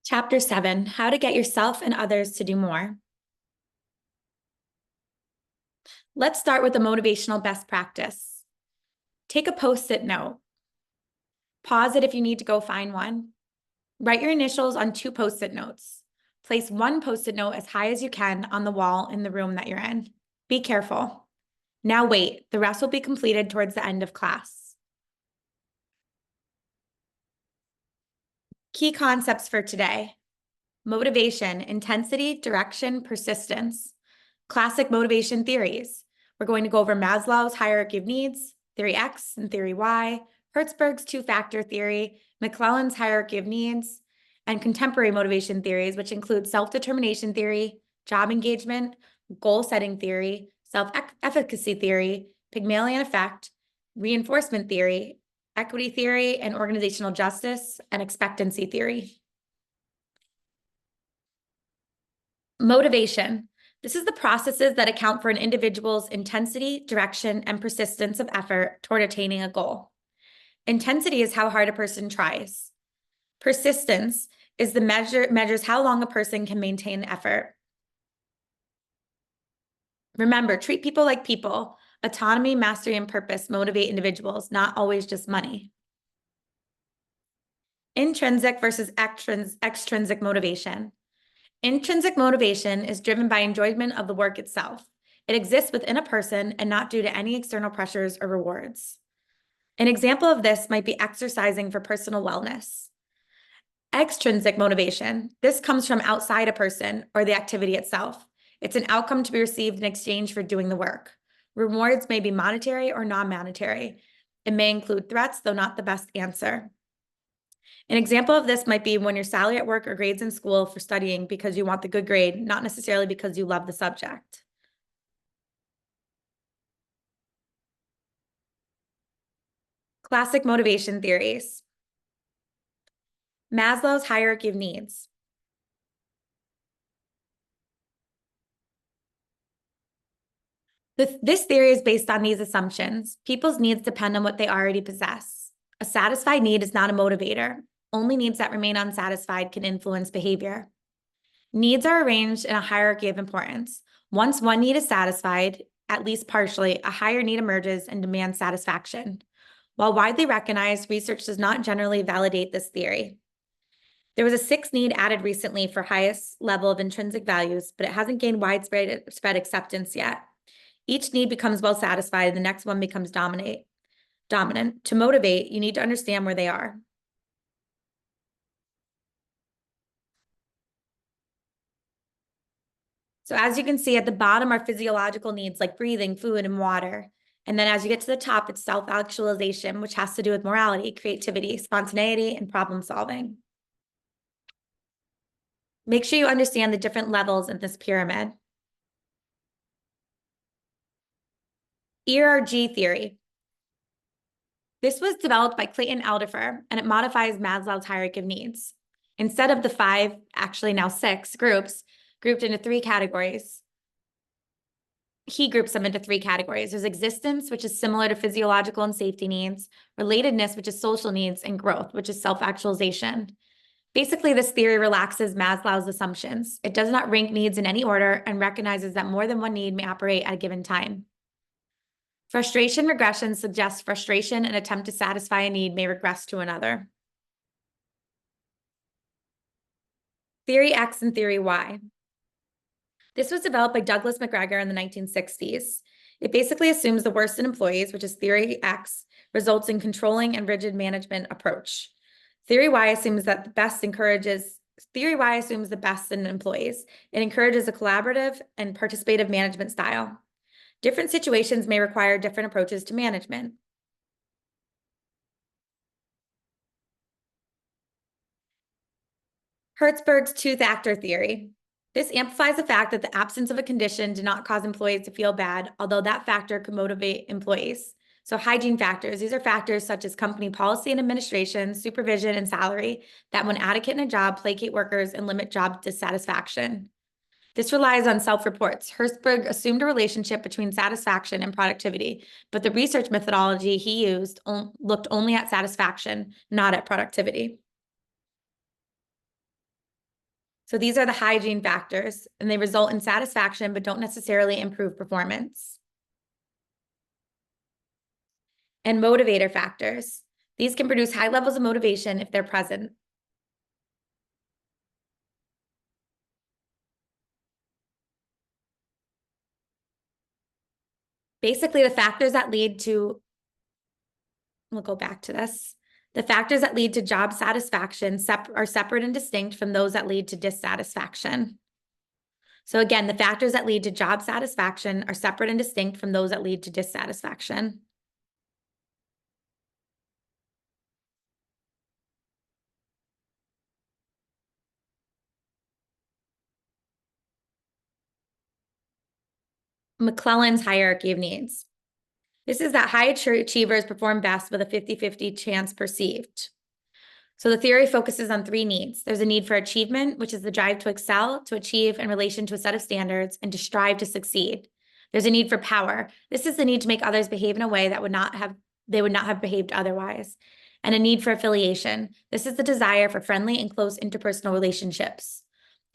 Chapter 7, How to Get Yourself and Others to Do More. Let's start with a motivational best practice. Take a Post-it note. Pause it if you need to go find one. Write your initials on 2 Post-it notes. Place 1 Post-it note as high as you can on the wall in the room that you're in. Be careful. Now wait, the rest will be completed towards the end of class. Key concepts for today. Motivation, intensity, direction, persistence. Classic motivation theories. We're going to go over Maslow's hierarchy of needs, theory X and theory Y, Hertzberg's two-factor theory, McClelland's hierarchy of needs, and contemporary motivation theories, which include self-determination theory, job engagement, goal-setting theory, self-efficacy theory, Pygmalion effect, reinforcement theory, equity theory, and organizational justice, and expectancy theory. Motivation. This is the processes that account for an individual's intensity, direction, and persistence of effort toward attaining a goal. Intensity is how hard a person tries. Persistence is the measures how long a person can maintain effort. Remember, treat people like people. Autonomy, mastery, and purpose motivate individuals, not always just money. Intrinsic versus extrinsic motivation. Intrinsic motivation is driven by enjoyment of the work itself. It exists within a person and not due to any external pressures or rewards. An example of this might be exercising for personal wellness. Extrinsic motivation. This comes from outside a person or the activity itself. It's an outcome to be received in exchange for doing the work. Rewards may be monetary or non-monetary. It may include threats, though not the best answer. An example of this might be when your salary at work or grades in school for studying because you want the good grade, not necessarily because you love the subject. Classic motivation theories. Maslow's hierarchy of needs. This theory is based on these assumptions. People's needs depend on what they already possess. A satisfied need is not a motivator. Only needs that remain unsatisfied can influence behavior. Needs are arranged in a hierarchy of importance. Once one need is satisfied, at least partially, a higher need emerges and demands satisfaction. While widely recognized, research does not generally validate this theory. There was a 6th need added recently for highest level of intrinsic values, but it hasn't gained widespread acceptance yet. Each need becomes well satisfied and the next one becomes dominant. To motivate, you need to understand where they are. So as you can see at the bottom are physiological needs like breathing, food, and water. And then as you get to the top, it's self-actualization, which has to do with morality, creativity, spontaneity, and problem solving. Make sure you understand the different levels in this pyramid. ERG theory. This was developed by Clayton Aldifer, and it modifies Maslow's hierarchy of needs. Instead of the 5, actually now 6 groups, grouped into 3 categories. He groups them into 3 categories. There's existence, which is similar to physiological and safety needs, relatedness, which is social needs, and growth, which is self-actualization. Basically, this theory relaxes Maslow's assumptions. It does not rank needs in any order and recognizes that more than one need may operate at a given time. Frustration regression suggests frustration and attempt to satisfy a need may regress to another. Theory X and Theory Y. This was developed by Douglas McGregor in the 1960s. It basically assumes the worst in employees, which is Theory X, results in controlling and rigid management approach. Theory Y assumes that the best in employees. It encourages a collaborative and participative management style. Different situations may require different approaches to management. Hertzberg's two-factor theory. This amplifies the fact that the absence of a condition did not cause employees to feel bad, although that factor could motivate employees. So hygiene factors, these are factors such as company policy and administration, supervision, and salary that when adequate in a job, placate workers and limit job dissatisfaction. This relies on self-reports. Hertzberg assumed a relationship between satisfaction and productivity, but the research methodology he used looked only at satisfaction, not at productivity. So these are the hygiene factors, and they result in satisfaction, but don't necessarily improve performance. And motivator factors. These can produce high levels of motivation if they're present. Basically, the factors that lead to, we'll go back to this. The factors that lead to job satisfaction are separate and distinct from those that lead to dissatisfaction. So again, the factors that lead to job satisfaction are separate and distinct from those that lead to dissatisfaction. McClellan's hierarchy of needs. This is that high achievers perform best with a 50-50 chance perceived. So the theory focuses on three needs. There's a need for achievement, which is the drive to excel, to achieve in relation to a set of standards, and to strive to succeed. There's a need for power. This is the need to make others behave in a way that they would not have behaved otherwise. And a need for affiliation. This is the desire for friendly and close interpersonal relationships.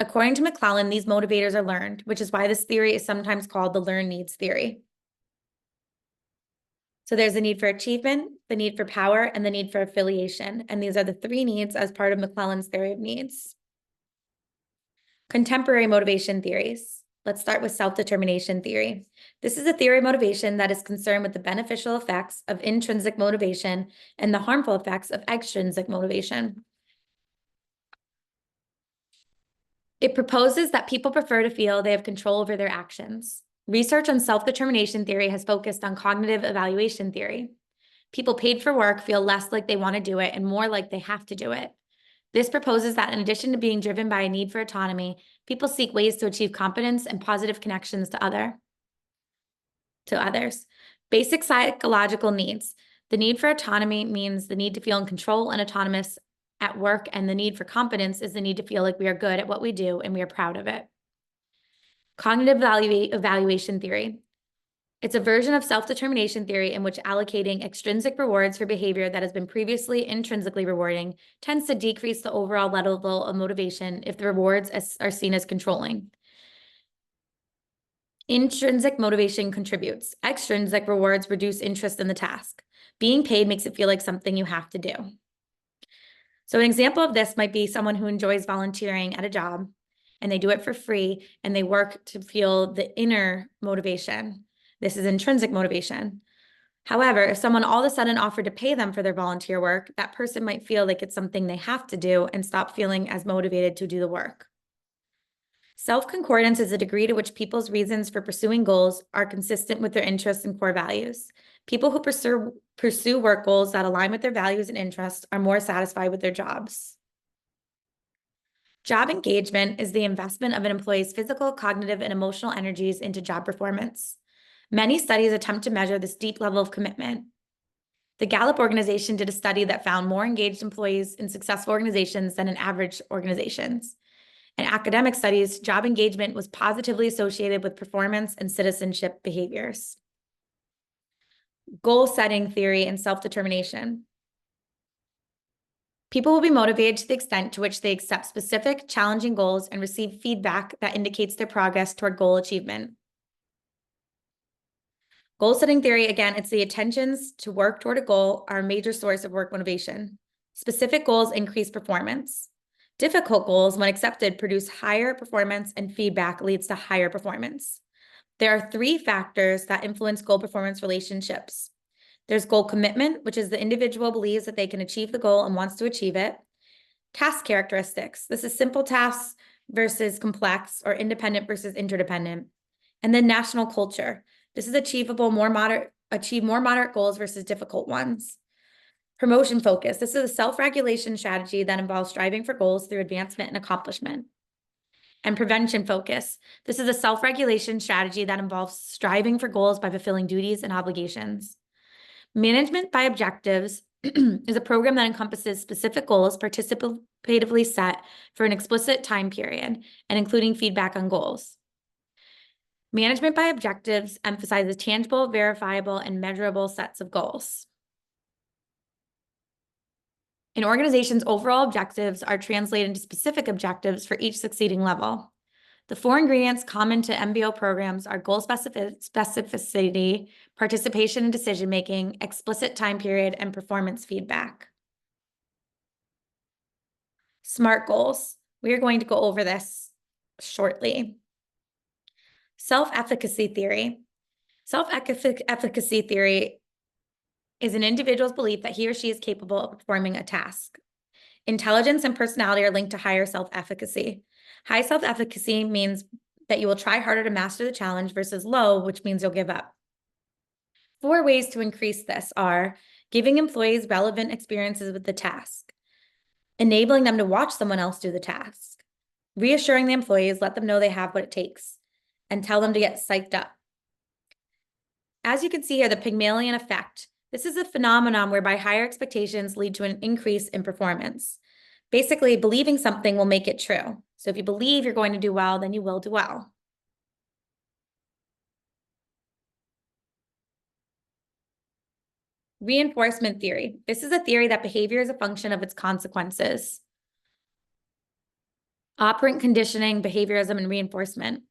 According to McClellan, these motivators are learned, which is why this theory is sometimes called the learned needs theory. So there's the need for achievement, the need for power, and the need for affiliation. And these are the three needs as part of McClellan's theory of needs. Contemporary motivation theories. Let's start with self-determination theory. This is a theory of motivation that is concerned with the beneficial effects of intrinsic motivation and the harmful effects of extrinsic motivation. It proposes that people prefer to feel they have control over their actions. Research on self-determination theory has focused on cognitive evaluation theory. People paid for work feel less like they want to do it and more like they have to do it. This proposes that in addition to being driven by a need for autonomy, people seek ways to achieve competence and positive connections to others. Basic psychological needs. The need for autonomy means the need to feel in control and autonomous at work, and the need for competence is the need to feel like we are good at what we do and we are proud of it. Cognitive evaluation theory. It's a version of self-determination theory in which allocating extrinsic rewards for behavior that has been previously intrinsically rewarding tends to decrease the overall level of motivation if the rewards are seen as controlling. Intrinsic motivation contributes. Extrinsic rewards reduce interest in the task. Being paid makes it feel like something you have to do. So an example of this might be someone who enjoys volunteering at a job and they do it for free and they work to feel the inner motivation. This is intrinsic motivation. However, if someone all of a sudden offered to pay them for their volunteer work, that person might feel like it's something they have to do and stop feeling as motivated to do the work. Self-concordance is the degree to which people's reasons for pursuing goals are consistent with their interests and core values. People who pursue work goals that align with their values and interests are more satisfied with their jobs. Job engagement is the investment of an employee's physical, cognitive, and emotional energies into job performance. Many studies attempt to measure this deep level of commitment. The Gallup organization did a study that found more engaged employees in successful organizations than in average organizations. In academic studies, job engagement was positively associated with performance and citizenship behaviors. Goal setting theory and self-determination. People will be motivated to the extent to which they accept specific, challenging goals and receive feedback that indicates their progress toward goal achievement. Goal setting theory, again, it's the intentions to work toward a goal are a major source of work motivation. Specific goals increase performance. Difficult goals, when accepted, produce higher performance, and feedback leads to higher performance. There are three factors that influence goal performance relationships. There's goal commitment, which is the individual believes that they can achieve the goal and wants to achieve it. Task characteristics. This is simple tasks versus complex, or independent versus interdependent. And then national culture. This is achieve more moderate goals versus difficult ones. Promotion focus. This is a self-regulation strategy that involves striving for goals through advancement and accomplishment. And prevention focus. This is a self-regulation strategy that involves striving for goals by fulfilling duties and obligations. Management by objectives is a program that encompasses specific goals participatively set for an explicit time period and including feedback on goals. Management by objectives emphasizes tangible, verifiable, and measurable sets of goals. An organization's overall objectives are translated into specific objectives for each succeeding level. The 4 ingredients common to MBO programs are goal specificity, participation in decision-making, explicit time period, and performance feedback. SMART goals. We are going to go over this shortly. Self-efficacy theory. Self-efficacy theory is an individual's belief that he or she is capable of performing a task. Intelligence and personality are linked to higher self-efficacy. High self-efficacy means that you will try harder to master the challenge versus low, which means you'll give up. 4 ways to increase this are giving employees relevant experiences with the task, enabling them to watch someone else do the task, reassuring the employees, let them know they have what it takes, and tell them to get psyched up. As you can see here, the Pygmalion effect. This is a phenomenon whereby higher expectations lead to an increase in performance. Basically, believing something will make it true. So if you believe you're going to do well, then you will do well. Reinforcement theory. This is a theory that behavior is a function of its consequences. Operant conditioning, behaviorism, and reinforcement.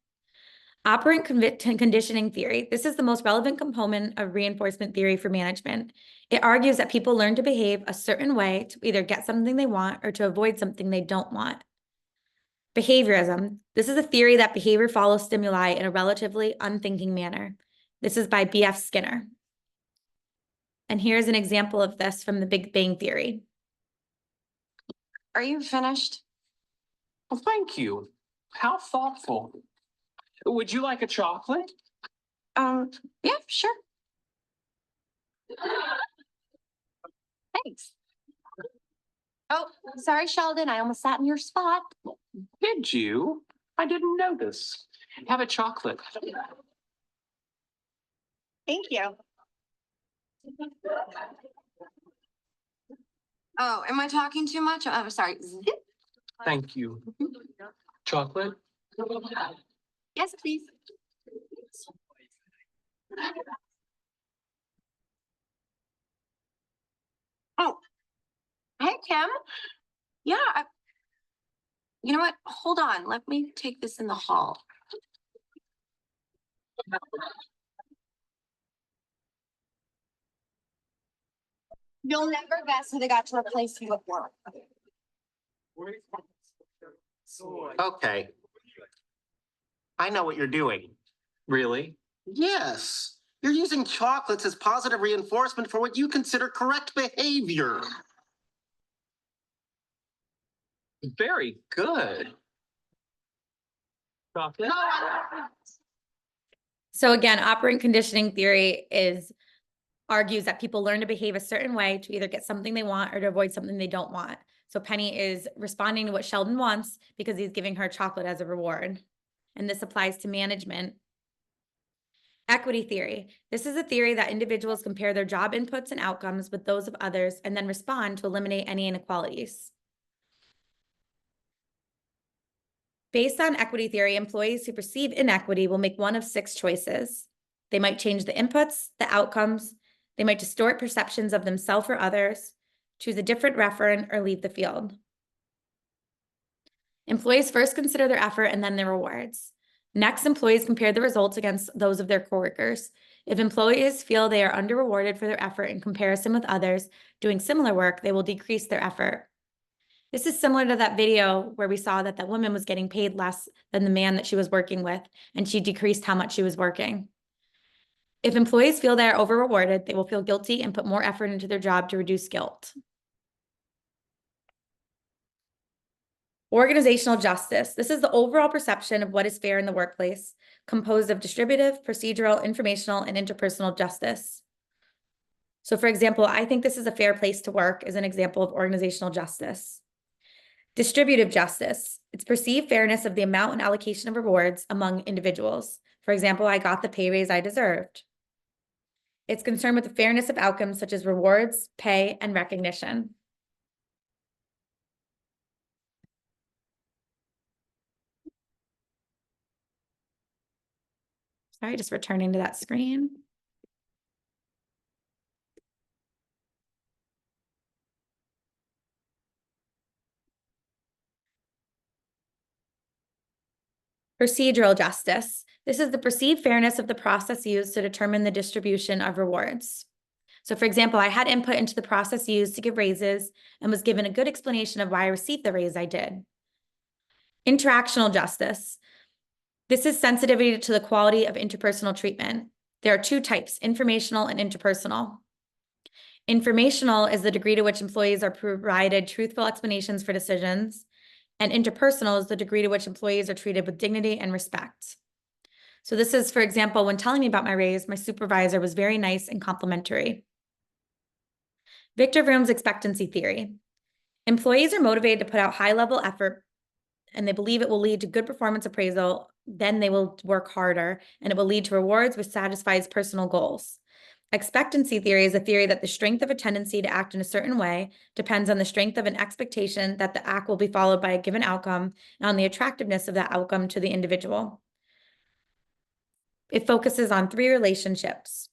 Operant conditioning theory. This is the most relevant component of reinforcement theory for management. It argues that people learn to behave a certain way to either get something they want or to avoid something they don't want. Behaviorism. This is a theory that behavior follows stimuli in a relatively unthinking manner. This is by B.F. Skinner. And here's an example of this from the Big Bang Theory. Are you finished? Well, thank you. How thoughtful. Would you like a chocolate? Yeah, sure. Thanks. Oh, sorry, Sheldon. I almost sat in your spot. Did you? I didn't notice. Have a chocolate. Thank you. Oh, am I talking too much? I'm sorry. Thank you. Chocolate? Yes, please. Oh, hey, Kim. Yeah. You know what? Hold on. Let me take this in the hall. You'll never guess who they got to replace you at work. Okay. I know what you're doing. Really? Yes. You're using chocolates as positive reinforcement for what you consider correct behavior. Very good. Chocolate? So again, operant conditioning theory argues that people learn to behave a certain way to either get something they want or to avoid something they don't want. So Penny is responding to what Sheldon wants because he's giving her chocolate as a reward. And this applies to management. Equity theory. This is a theory that individuals compare their job inputs and outcomes with those of others and then respond to eliminate any inequalities. Based on equity theory, employees who perceive inequity will make one of 6 choices. They might change the inputs, the outcomes. They might distort perceptions of themselves or others, choose a different referent, or leave the field. Employees first consider their effort and then their rewards. Next, employees compare the results against those of their coworkers. If employees feel they are under-rewarded for their effort in comparison with others doing similar work, they will decrease their effort. This is similar to that video where we saw that woman was getting paid less than the man that she was working with, and she decreased how much she was working. If employees feel they are over-rewarded, they will feel guilty and put more effort into their job to reduce guilt. Organizational justice. This is the overall perception of what is fair in the workplace, composed of distributive, procedural, informational, and interpersonal justice. So for example, I think this is a fair place to work is an example of organizational justice. Distributive justice. It's perceived fairness of the amount and allocation of rewards among individuals. For example, I got the pay raise I deserved. It's concerned with the fairness of outcomes such as rewards, pay, and recognition. Sorry, just returning to that screen. Procedural justice. This is the perceived fairness of the process used to determine the distribution of rewards. So for example, I had input into the process used to give raises and was given a good explanation of why I received the raise I did. Interactional justice. This is sensitivity to the quality of interpersonal treatment. There are two types, informational and interpersonal. Informational is the degree to which employees are provided truthful explanations for decisions, and interpersonal is the degree to which employees are treated with dignity and respect. So this is, for example, when telling me about my raise, my supervisor was very nice and complimentary. Victor Vroom's expectancy theory. Employees are motivated to put out high-level effort and they believe it will lead to good performance appraisal, then they will work harder and it will lead to rewards which satisfies personal goals. Expectancy theory is a theory that the strength of a tendency to act in a certain way depends on the strength of an expectation that the act will be followed by a given outcome and on the attractiveness of that outcome to the individual. It focuses on 3 relationships.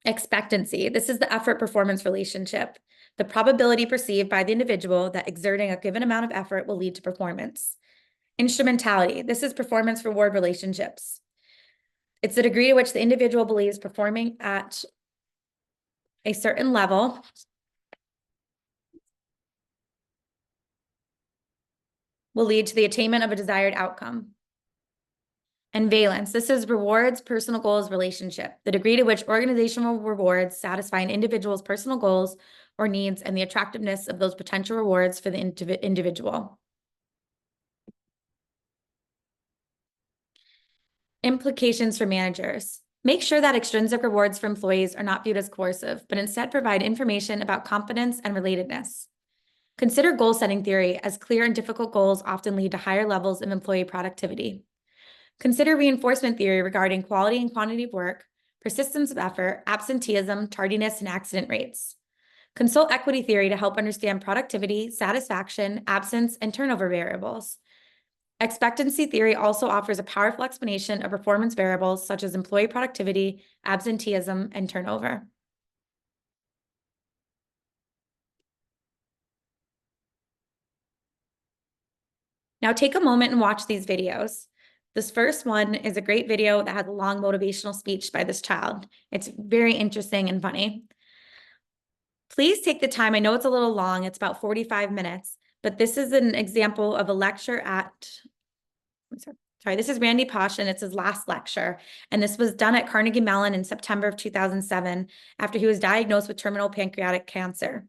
Expectancy. This is the effort-performance relationship. The probability perceived by the individual that exerting a given amount of effort will lead to performance. Instrumentality. This is performance-reward relationships. It's the degree to which the individual believes performing at a certain level will lead to the attainment of a desired outcome. And valence. This is rewards, personal goals, relationship. The degree to which organizational rewards satisfy an individual's personal goals or needs and the attractiveness of those potential rewards for the individual. Implications for managers. Make sure that extrinsic rewards for employees are not viewed as coercive, but instead provide information about competence and relatedness. Consider goal-setting theory, as clear and difficult goals often lead to higher levels of employee productivity. Consider reinforcement theory regarding quality and quantity of work, persistence of effort, absenteeism, tardiness, and accident rates. Consult equity theory to help understand productivity, satisfaction, absence, and turnover variables. Expectancy theory also offers a powerful explanation of performance variables such as employee productivity, absenteeism, and turnover. Now take a moment and watch these videos. This first one is a great video that has a long motivational speech by this child. It's very interesting and funny. Please take the time. I know it's a little long. It's about 45 minutes, but this is an example of a lecture at, this is Randy Posh, and it's his last lecture. And this was done at Carnegie Mellon in September of 2007 after he was diagnosed with terminal pancreatic cancer.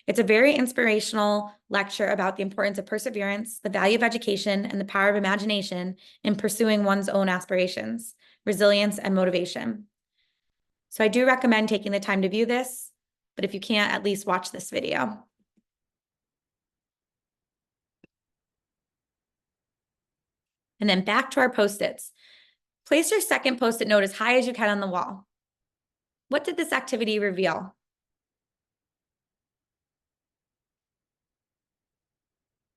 It's a very inspirational lecture about the importance of perseverance, the value of education, and the power of imagination in pursuing one's own aspirations, resilience, and motivation. So I do recommend taking the time to view this, but if you can't, at least watch this video. And then back to our Post-its. Place your second Post-it note as high as you can on the wall. What did this activity reveal?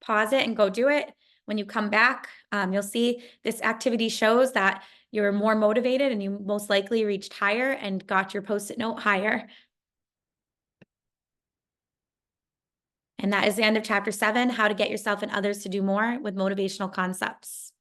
Pause it and go do it. When you come back, you'll see this activity shows that you're more motivated and you most likely reached higher and got your Post-it note higher. And that is the end of chapter 7, how to get yourself and others to do more with motivational concepts.